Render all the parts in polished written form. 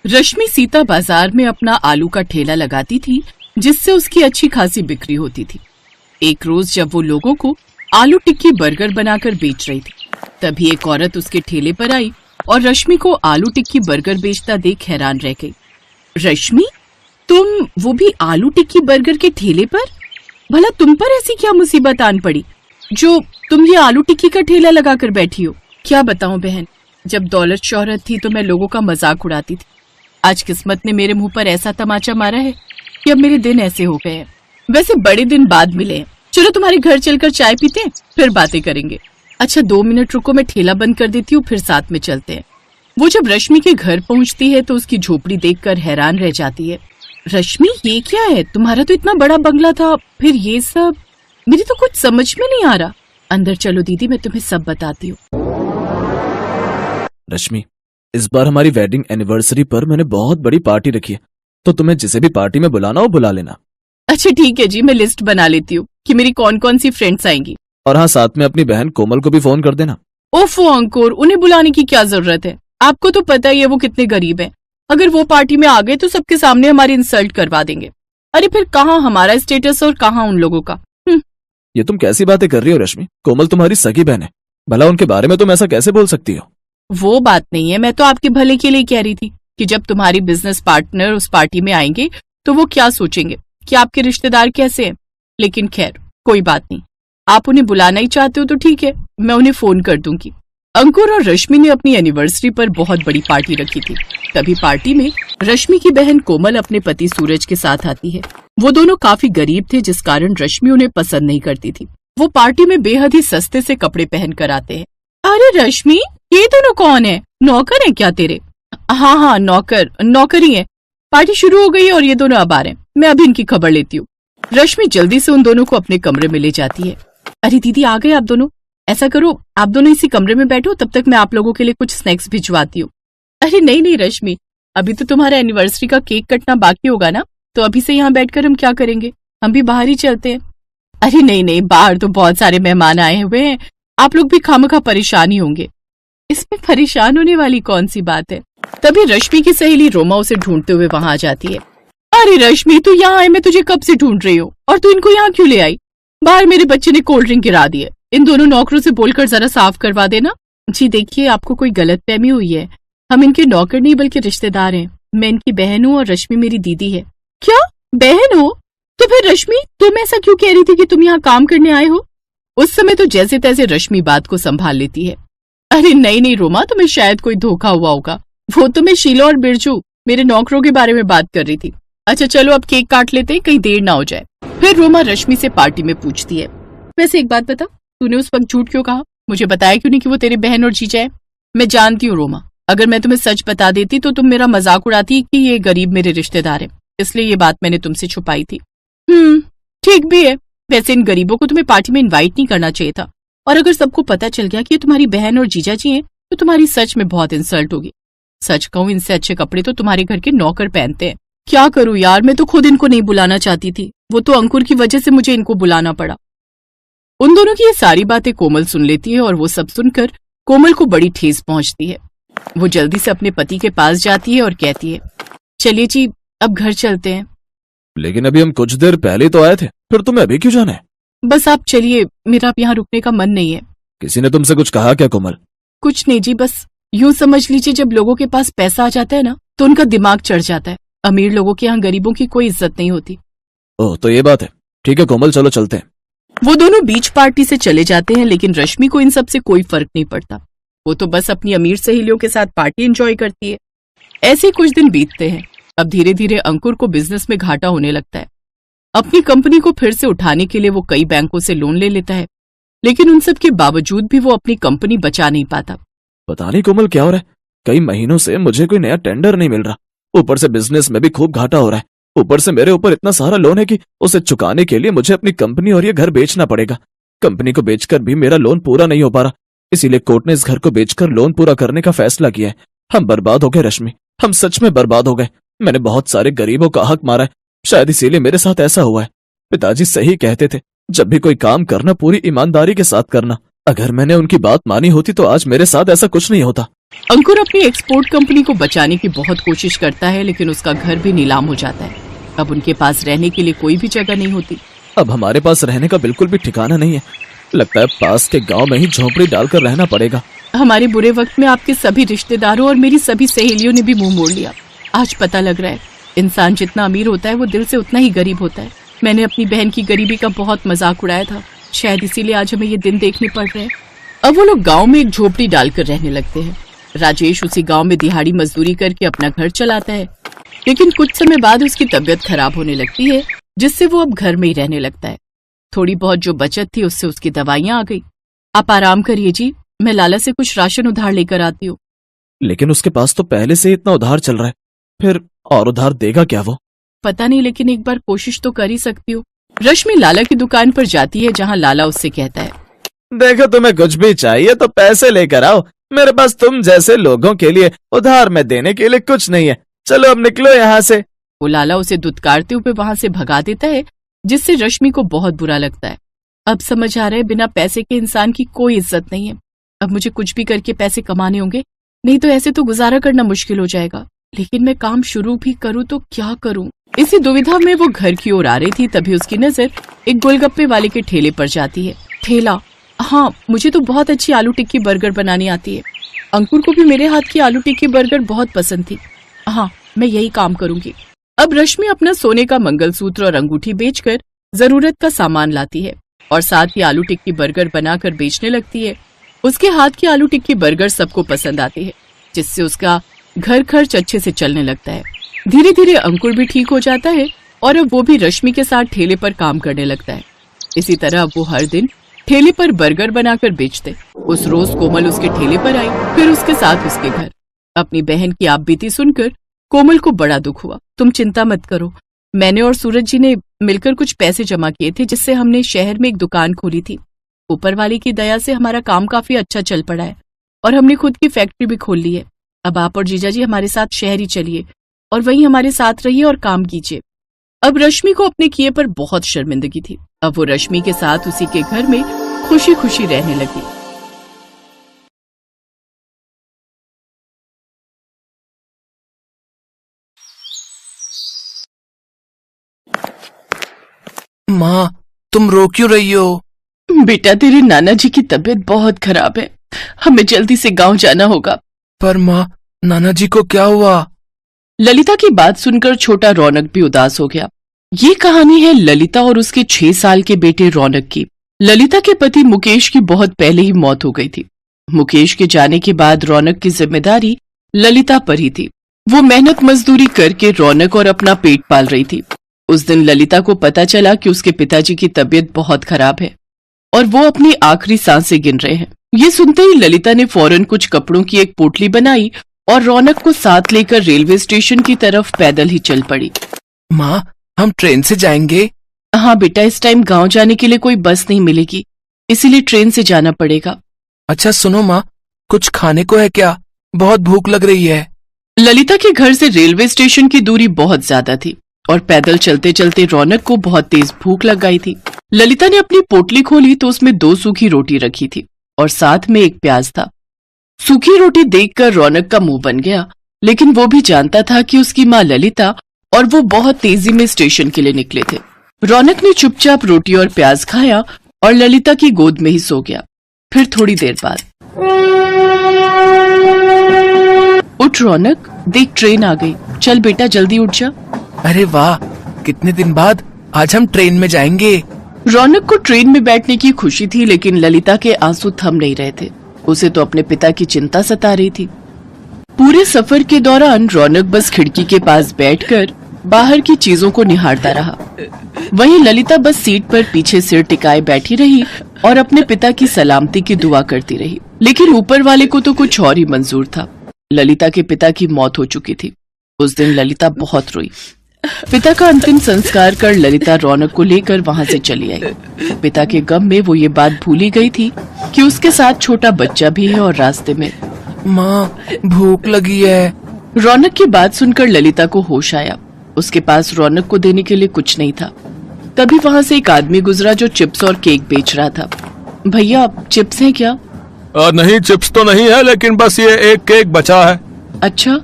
रश्मि सीता बाजार में अपना आलू का ठेला लगाती थी, जिससे उसकी अच्छी खासी बिक्री होती थी। एक रोज जब वो लोगों को आलू टिक्की बर्गर बनाकर बेच रही थी, तभी एक औरत उसके ठेले पर आई और रश्मि को आलू टिक्की बर्गर बेचता देख हैरान रह गई। रश्मि, तुम वो भी आलू टिक्की बर्गर के ठेले पर? भला तुम पर ऐसी क्या मुसीबत आन पड़ी जो तुम ये आलू टिक्की का ठेला लगाकर बैठी हो? क्या बताऊं बहन, जब दौलत शोहरत थी तो मैं लोगों का मजाक उड़ाती थी। आज किस्मत ने मेरे मुंह पर ऐसा तमाचा मारा है कि अब मेरे दिन ऐसे हो गए हैं। वैसे बड़े दिन बाद मिले हैं, चलो तुम्हारे घर चलकर चाय पीते हैं, फिर बातें करेंगे। अच्छा 2 मिनट रुको, मैं ठेला बंद कर देती हूँ, फिर साथ में चलते हैं। वो जब रश्मि के घर पहुंचती है तो उसकी झोपड़ी देखकर हैरान रह जाती है। रश्मि, ये क्या है? तुम्हारा तो इतना बड़ा बंगला था, फिर ये सब? मेरी तो कुछ समझ में नहीं आ रहा। अंदर चलो दीदी, मैं तुम्हें सब बताती हूँ। रश्मि, इस बार हमारी वेडिंग एनिवर्सरी पर मैंने बहुत बड़ी पार्टी रखी है, तो तुम्हें जिसे भी पार्टी में बुलाना हो बुला लेना। अच्छा ठीक है जी, मैं लिस्ट बना लेती हूँ कि मेरी कौन कौन सी फ्रेंड्स आएंगी। और हाँ, साथ में अपनी बहन कोमल को भी फोन कर देना। ओफो अंकुर, उन्हें बुलाने की क्या जरूरत है? आपको तो पता ही है वो कितने गरीब हैं। अगर वो पार्टी में आ गए तो सबके सामने हमारी इंसल्ट करवा देंगे। अरे फिर कहाँ हमारा स्टेटस और कहाँ उन लोगों का। ये तुम कैसी बातें कर रही हो रश्मि? कोमल तुम्हारी सगी बहन है, भला उनके बारे में तुम ऐसा कैसे बोल सकती हो? वो बात नहीं है, मैं तो आपके भले के लिए कह रही थी कि जब तुम्हारी बिजनेस पार्टनर उस पार्टी में आएंगे तो वो क्या सोचेंगे कि आपके रिश्तेदार कैसे हैं। लेकिन खैर कोई बात नहीं, आप उन्हें बुलाना ही चाहते हो तो ठीक है, मैं उन्हें फोन कर दूंगी। अंकुर और रश्मि ने अपनी एनिवर्सरी पर बहुत बड़ी पार्टी रखी थी। तभी पार्टी में रश्मि की बहन कोमल अपने पति सूरज के साथ आती है। वो दोनों काफी गरीब थे, जिस कारण रश्मि उन्हें पसंद नहीं करती थी। वो पार्टी में बेहद ही सस्ते से कपड़े पहन कर आते हैं। अरे रश्मि, ये दोनों कौन है? नौकर है क्या तेरे? हाँ, नौकर ही है। पार्टी शुरू हो गई है और ये दोनों अब आ रहे हैं, मैं अभी इनकी खबर लेती हूँ। रश्मि जल्दी से उन दोनों को अपने कमरे में ले जाती है। अरे दीदी, आ गए आप दोनों? ऐसा करो, आप दोनों इसी कमरे में बैठो, तब तक मैं आप लोगों के लिए कुछ स्नैक्स भिजवाती हूँ। अरे नहीं रश्मि, अभी तो तुम्हारा एनिवर्सरी का केक कटना बाकी होगा ना, तो अभी से यहाँ बैठकर हम क्या करेंगे? हम भी बाहर ही चलते हैं। अरे नहीं, बाहर तो बहुत सारे मेहमान आए हुए हैं, आप लोग भी खामखा परेशान ही होंगे। इसमें परेशान होने वाली कौन सी बात है? तभी रश्मि की सहेली रोमा उसे ढूंढते हुए वहां आ जाती है। अरे रश्मि, तू यहाँ है, मैं तुझे कब से ढूंढ रही हूँ, और तू इनको यहाँ क्यों ले आई? बाहर मेरे बच्चे ने कोल्ड ड्रिंक गिरा दी है, इन दोनों नौकरों से बोलकर जरा साफ करवा देना। जी देखिए, आपको कोई गलतफहमी हुई है, हम इनके नौकर नहीं बल्कि रिश्तेदार हैं। मैं इनकी बहन हूँ और रश्मि मेरी दीदी है। क्या बहन हो? तो फिर रश्मि, तुम ऐसा क्यों कह रही थी कि तुम यहाँ काम करने आए हो? उस समय तो जैसे तैसे रश्मि बात को संभाल लेती है। अरे नहीं रोमा, तुम्हें शायद कोई धोखा हुआ होगा। वो तो मैं शीला और बिरजू, मेरे नौकरों के बारे में बात कर रही थी। अच्छा चलो अब केक काट लेते हैं, कहीं देर ना हो जाए। फिर रोमा रश्मि से पार्टी में पूछती है, वैसे एक बात बता, तूने उस वक्त झूठ क्यों कहा? मुझे बताया क्यों नहीं कि वो तेरी बहन और जीजा है? मैं जानती हूँ रोमा, अगर मैं तुम्हें सच बता देती तो तुम मेरा मजाक उड़ाती कि ये गरीब मेरे रिश्तेदार है, इसलिए ये बात मैंने तुमसे छुपाई थी। ठीक भी है। वैसे इन गरीबों को तुम्हें पार्टी में इनवाइट नहीं करना चाहिए था, और अगर सबको पता चल गया कि ये तुम्हारी बहन और जीजा जी हैं तो तुम्हारी सच में बहुत इंसल्ट होगी। सच कहूँ, इनसे अच्छे कपड़े तो तुम्हारे घर के नौकर पहनते हैं। क्या करूँ यार, मैं तो खुद इनको नहीं बुलाना चाहती थी, वो तो अंकुर की वजह से मुझे इनको बुलाना पड़ा। उन दोनों की ये सारी बातें कोमल सुन लेती है और वो सब सुनकर कोमल को बड़ी ठेस पहुंचती है। वो जल्दी से अपने पति के पास जाती है और कहती है, चलिए जी अब घर चलते हैं। लेकिन अभी हम कुछ देर पहले तो आए थे, फिर तुम्हें अभी क्यों जाना है? बस आप चलिए, मेरा अब यहाँ रुकने का मन नहीं है। किसी ने तुमसे कुछ कहा क्या कोमल? कुछ नहीं जी, बस यूं समझ लीजिए, जब लोगों के पास पैसा आ जाता है ना तो उनका दिमाग चढ़ जाता है। अमीर लोगों के यहाँ गरीबों की कोई इज्जत नहीं होती। ओह, तो ये बात है। ठीक है कोमल, चलो चलते हैं। वो दोनों बीच पार्टी से चले जाते हैं, लेकिन रश्मि को इन सब से कोई फर्क नहीं पड़ता। वो तो बस अपनी अमीर सहेलियों के साथ पार्टी एंजॉय करती है। ऐसे कुछ दिन बीतते हैं। अब धीरे धीरे अंकुर को बिजनेस में घाटा होने लगता है। अपनी कंपनी को फिर से उठाने के लिए वो कई बैंकों से लोन ले लेता है, लेकिन उन सब के बावजूद भी वो अपनी कंपनी बचा नहीं पाता। पता नहीं कोमल क्या हो रहा है, कई महीनों से मुझे कोई नया टेंडर नहीं मिल रहा, ऊपर से बिजनेस में भी खूब घाटा हो रहा है, ऊपर से मेरे ऊपर इतना सारा लोन है कि उसे चुकाने के लिए मुझे अपनी कंपनी और ये घर बेचना पड़ेगा। कंपनी को बेचकर भी मेरा लोन पूरा नहीं हो पा रहा, इसीलिए कोर्ट ने इस घर को बेचकर लोन पूरा करने का फैसला किया है। हम बर्बाद हो गए रश्मि, हम सच में बर्बाद हो गए। मैंने बहुत सारे गरीबों का हक मारा है, शायद इसीलिए मेरे साथ ऐसा हुआ है। पिताजी सही कहते थे, जब भी कोई काम करना पूरी ईमानदारी के साथ करना। अगर मैंने उनकी बात मानी होती तो आज मेरे साथ ऐसा कुछ नहीं होता। अंकुर अपनी एक्सपोर्ट कंपनी को बचाने की बहुत कोशिश करता है, लेकिन उसका घर भी नीलाम हो जाता है। अब उनके पास रहने के लिए कोई भी जगह नहीं होती। अब हमारे पास रहने का बिल्कुल भी ठिकाना नहीं है। लगता है पास के गांव में ही झोपड़ी डालकर रहना पड़ेगा। हमारे बुरे वक्त में आपके सभी रिश्तेदारों और मेरी सभी सहेलियों ने भी मुंह मोड़ लिया। आज पता लग रहा है, इंसान जितना अमीर होता है वो दिल से उतना ही गरीब होता है। मैंने अपनी बहन की गरीबी का बहुत मजाक उड़ाया था, शायद इसीलिए आज हमें ये दिन देखने पड़ रहे हैं। अब वो लोग गांव में एक झोपड़ी डालकर रहने लगते हैं। राजेश उसी गांव में दिहाड़ी मजदूरी करके अपना घर चलाता है, लेकिन कुछ समय बाद उसकी तबीयत खराब होने लगती है, जिससे वो अब घर में ही रहने लगता है। थोड़ी बहुत जो बचत थी उससे उसकी दवाइयां आ गई। आप आराम करिए जी, मैं लाला से कुछ राशन उधार लेकर आती हूँ। लेकिन उसके पास तो पहले से इतना उधार चल रहा है, फिर और उधार देगा क्या वो? पता नहीं, लेकिन एक बार कोशिश तो कर ही सकती हूँ। रश्मि लाला की दुकान पर जाती है, जहाँ लाला उससे कहता है, देखो तुम्हें कुछ भी चाहिए तो पैसे लेकर आओ, मेरे पास तुम जैसे लोगों के लिए उधार में देने के लिए कुछ नहीं है। चलो अब निकलो यहाँ से। वो लाला उसे दुत्कारते हुए वहां से भगा देता है, जिससे रश्मि को बहुत बुरा लगता है। अब समझ आ रहा है बिना पैसे के इंसान की कोई इज्जत नहीं है। अब मुझे कुछ भी करके पैसे कमाने होंगे, नहीं तो ऐसे तो गुजारा करना मुश्किल हो जाएगा। लेकिन मैं काम शुरू भी करूँ तो क्या करूँ? इसी दुविधा में वो घर की ओर आ रही थी, तभी उसकी नजर एक गोलगप्पे वाले के ठेले पर जाती है। ठेला? हाँ, मुझे तो बहुत अच्छी आलू टिक्की बर्गर बनानी आती है। अंकुर को भी मेरे हाथ की आलू टिक्की बर्गर बहुत पसंद थी। हाँ, मैं यही काम करूंगी। अब रश्मि अपना सोने का मंगलसूत्र और अंगूठी बेचकर जरूरत का सामान लाती है और साथ ही आलू टिक्की बर्गर बनाकर बेचने लगती है। उसके हाथ की आलू टिक्की बर्गर सबको पसंद आती है, जिससे उसका घर खर्च अच्छे से चलने लगता है। धीरे धीरे अंकुर भी ठीक हो जाता है और अब वो भी रश्मि के साथ ठेले पर काम करने लगता है। इसी तरह वो हर दिन ठेले पर बर्गर बनाकर बेचते। उस रोज कोमल उसके ठेले पर आई, फिर उसके साथ उसके घर। अपनी बहन की आपबीती सुनकर कोमल को बड़ा दुख हुआ। तुम चिंता मत करो, मैंने और सूरज जी ने मिलकर कुछ पैसे जमा किए थे, जिससे हमने शहर में एक दुकान खोली थी। ऊपर वाले की दया से हमारा काम काफी अच्छा चल पड़ा है और हमने खुद की फैक्ट्री भी खोल ली है। अब आप और जीजा जी हमारे साथ शहर ही चलिए और वहीं हमारे साथ रहिए और काम कीजिए। अब रश्मि को अपने किए पर बहुत शर्मिंदगी थी। अब वो रश्मि के साथ उसी के घर में खुशी खुशी रहने लगी। माँ, तुम रो क्यों रही हो? बेटा, तेरे नाना जी की तबीयत बहुत खराब है, हमें जल्दी से गांव जाना होगा। पर माँ, नाना जी को क्या हुआ? ललिता की बात सुनकर छोटा रौनक भी उदास हो गया। ये कहानी है ललिता और उसके 6 साल के बेटे रौनक की। ललिता के पति मुकेश की बहुत पहले ही मौत हो गई थी। मुकेश के जाने के बाद रौनक की जिम्मेदारी ललिता पर ही थी। वो मेहनत मजदूरी करके रौनक और अपना पेट पाल रही थी। उस दिन ललिता को पता चला कि उसके पिताजी की तबीयत बहुत खराब है और वो अपनी आखिरी सांसें गिन रहे हैं। ये सुनते ही ललिता ने फौरन कुछ कपड़ों की एक पोटली बनाई और रौनक को साथ लेकर रेलवे स्टेशन की तरफ पैदल ही चल पड़ी। माँ, हम ट्रेन से जाएंगे? हाँ बेटा, इस टाइम गांव जाने के लिए कोई बस नहीं मिलेगी, इसीलिए ट्रेन से जाना पड़ेगा। अच्छा सुनो माँ, कुछ खाने को है क्या? बहुत भूख लग रही है। ललिता के घर से रेलवे स्टेशन की दूरी बहुत ज्यादा थी और पैदल चलते चलते रौनक को बहुत तेज भूख लग गई थी। ललिता ने अपनी पोटली खोली तो उसमें 2 सूखी रोटी रखी थी और साथ में एक प्याज था। सूखी रोटी देखकर रौनक का मुंह बन गया, लेकिन वो भी जानता था कि उसकी माँ ललिता और वो बहुत तेजी में स्टेशन के लिए निकले थे। रौनक ने चुपचाप रोटी और प्याज खाया और ललिता की गोद में ही सो गया। फिर थोड़ी देर बाद, उठ रौनक, देख ट्रेन आ गई, चल बेटा जल्दी उठ जा। अरे वाह, कितने दिन बाद आज हम ट्रेन में जाएंगे। रौनक को ट्रेन में बैठने की खुशी थी, लेकिन ललिता के आंसू थम नहीं रहे थे। उसे तो अपने पिता की चिंता सता रही थी। पूरे सफर के दौरान रौनक बस खिड़की के पास बैठकर बाहर की चीजों को निहारता रहा। वहीं ललिता बस सीट पर पीछे सिर टिकाए बैठी रही और अपने पिता की सलामती की दुआ करती रही। लेकिन ऊपर वाले को तो कुछ और ही मंजूर था। ललिता के पिता की मौत हो चुकी थी। उस दिन ललिता बहुत रोई। पिता का अंतिम संस्कार कर ललिता रौनक को लेकर वहां से चली आई। पिता के गम में वो ये बात भूल ही गई थी कि उसके साथ छोटा बच्चा भी है और रास्ते में। माँ, भूख लगी है। रौनक की बात सुनकर ललिता को होश आया। उसके पास रौनक को देने के लिए कुछ नहीं था। तभी वहां से एक आदमी गुजरा जो चिप्स और केक बेच रहा था। भैया, चिप्स हैं क्या? नहीं, चिप्स तो नहीं है, लेकिन बस ये एक केक बचा है। अच्छा,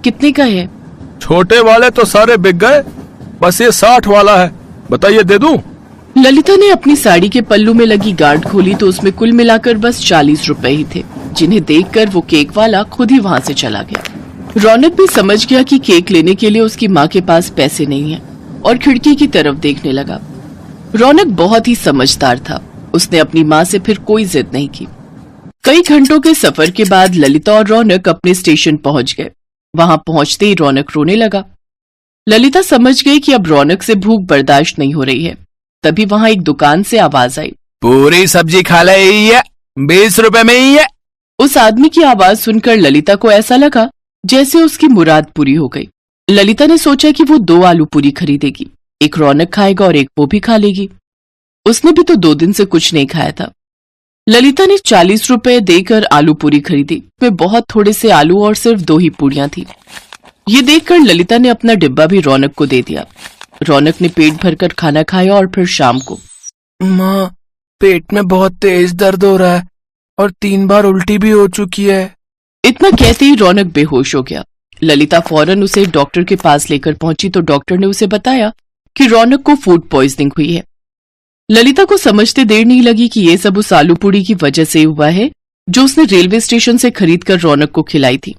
कितने का है? छोटे वाले तो सारे बिक गए, बस ये 60 वाला है। बताइए, दे दूं? ललिता ने अपनी साड़ी के पल्लू में लगी गांठ खोली तो उसमें कुल मिलाकर बस 40 रुपए ही थे, जिन्हें देखकर वो केक वाला खुद ही वहाँ से चला गया। रौनक भी समझ गया कि केक लेने के लिए उसकी माँ के पास पैसे नहीं है और खिड़की की तरफ देखने लगा। रौनक बहुत ही समझदार था, उसने अपनी माँ से फिर कोई जिद नहीं की। कई घंटों के सफर के बाद ललिता और रौनक अपने स्टेशन पहुंच गए। वहां पहुंचते ही रौनक रोने लगा। ललिता समझ गई कि अब रौनक से भूख बर्दाश्त नहीं हो रही है। तभी वहां एक दुकान से आवाज आई, पूरी सब्जी खा ले, 20 रुपए में ही है। उस आदमी की आवाज सुनकर ललिता को ऐसा लगा जैसे उसकी मुराद पूरी हो गई। ललिता ने सोचा कि वो 2 आलू पूरी खरीदेगी, एक रौनक खाएगा और एक वो भी खा लेगी। उसने भी तो 2 दिन से कुछ नहीं खाया था। ललिता ने 40 रुपए देकर आलू पूरी खरीदी। में बहुत थोड़े से आलू और सिर्फ 2 ही पूरियां थी। ये देखकर ललिता ने अपना डिब्बा भी रौनक को दे दिया। रौनक ने पेट भरकर खाना खाया और फिर शाम को, माँ, पेट में बहुत तेज दर्द हो रहा है और 3 बार उल्टी भी हो चुकी है। इतना कहते ही रौनक बेहोश हो गया। ललिता फौरन उसे डॉक्टर के पास लेकर पहुंची तो डॉक्टर ने उसे बताया कि रौनक को फूड पॉइजनिंग हुई है। ललिता को समझते देर नहीं लगी कि ये सब उस आलू पूड़ी की वजह से हुआ है जो उसने रेलवे स्टेशन से खरीदकर रौनक को खिलाई थी।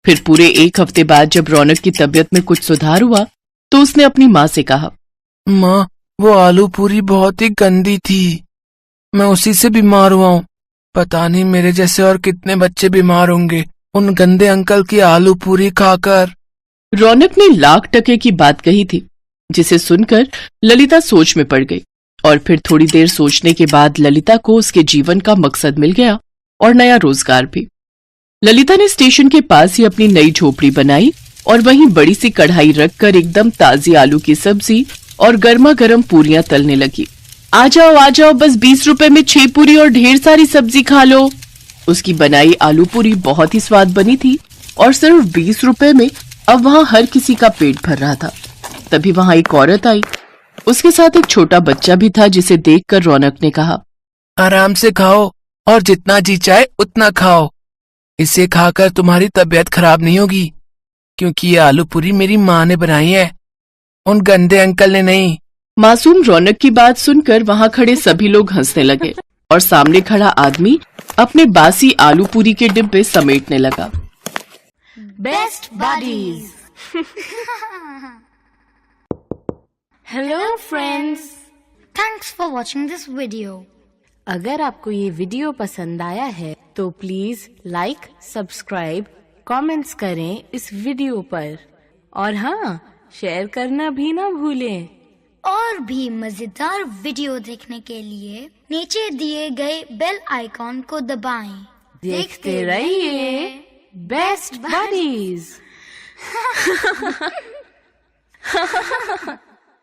फिर पूरे 1 हफ्ते बाद जब रौनक की तबीयत में कुछ सुधार हुआ तो उसने अपनी माँ से कहा, माँ, वो आलू पूरी बहुत ही गंदी थी, मैं उसी से बीमार हुआ हूँ। पता नहीं मेरे जैसे और कितने बच्चे बीमार होंगे उन गंदे अंकल की आलू पूरी खाकर। रौनक ने लाख की बात कही थी, जिसे सुनकर ललिता सोच में पड़ गई। और फिर थोड़ी देर सोचने के बाद ललिता को उसके जीवन का मकसद मिल गया और नया रोजगार भी। ललिता ने स्टेशन के पास ही अपनी नई झोपड़ी बनाई और वहीं बड़ी सी कढ़ाई रखकर एकदम ताजी आलू की सब्जी और गर्मा गर्म पूरियां तलने लगी। आ जाओ, बस 20 रुपए में 6 पूरी और ढेर सारी सब्जी खा लो। उसकी बनाई आलू पूरी बहुत ही स्वाद बनी थी और सिर्फ 20 रुपए में अब वहाँ हर किसी का पेट भर रहा था। तभी वहाँ एक औरत आई, उसके साथ एक छोटा बच्चा भी था, जिसे देखकर रौनक ने कहा, आराम से खाओ और जितना जी चाहे उतना खाओ। इसे खाकर तुम्हारी तबीयत खराब नहीं होगी, क्योंकि ये आलू पूरी मेरी माँ ने बनाई है, उन गंदे अंकल ने नहीं। मासूम रौनक की बात सुनकर वहाँ खड़े सभी लोग हंसने लगे और सामने खड़ा आदमी अपने बासी आलू पूरी के डिब्बे समेटने लगा। Best buddies. Hello friends, Thanks for watching this video. अगर आपको ये वीडियो पसंद आया है तो प्लीज लाइक, सब्सक्राइब, कमेंट्स करें इस वीडियो पर और हाँ, शेयर करना भी ना भूलें। और भी मजेदार वीडियो देखने के लिए नीचे दिए गए बेल आइकॉन को दबाएं। देखते रहिए बेस्ट बडीज।